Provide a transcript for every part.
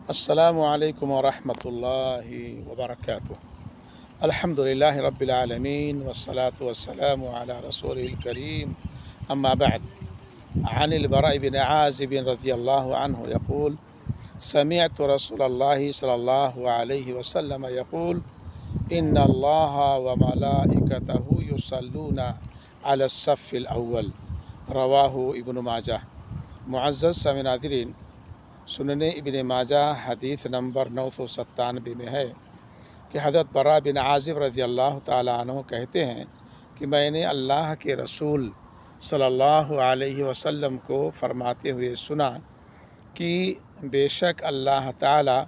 السلام علیکم ورحمۃ اللہ وبرکاتہ۔ الحمدللہ رب العالمین والصلاة والسلام علی رسول الکریم، اما بعد، عن البراء بن عازب رضی اللہ عنہ یقول سمعت رسول اللہ صلی اللہ علیہ وسلم یقول ان اللہ وملائکتہ یصلون علی الصف الاول، رواہ ابن ماجہ۔ معزز سامعین ناظرین، سنن ابن ماجہ حدیث نمبر 997 میں ہے کہ حضرت براء بن عازب رضی اللہ تعالیٰ عنہ کہتے ہیں کہ میں نے اللہ کے رسول صلی اللہ علیہ وسلم کو فرماتے ہوئے سنا کہ بے شک اللہ تعالیٰ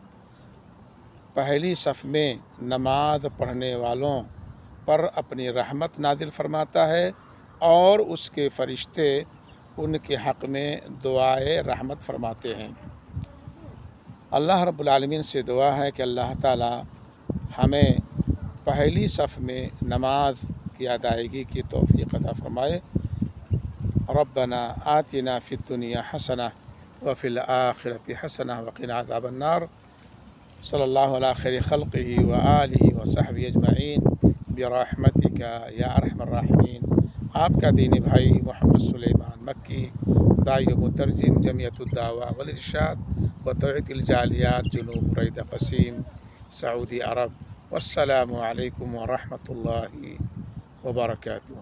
پہلی صف میں نماز پڑھنے والوں پر اپنی رحمت نازل فرماتا ہے اور اس کے فرشتے ان کے حق میں دعائے رحمت فرماتے ہیں۔ اللہ رب العالمین سے دعا ہے کہ اللہ تعالی ہمیں پہلی صف میں نماز کی ادائیگی کی توفیق عطا فرمائے۔ ربنا آتنا فی الدنیا حسنہ وفی الآخرۃ حسنہ وقنا عذاب النار۔ صلی اللہ علی خیر خلقہ وآلہ وصحبہ اجمعین برحمتک یا ارحم الراحمین۔ آپ کا دینی بھائی محمد سلیمان مکی، داعی و مترجم جمعیت الدعوہ والارشاد و توعیت الجالیات جنوب برید قسیم، سعودی عرب۔ والسلام علیکم ورحمۃ اللہ وبرکاتہ۔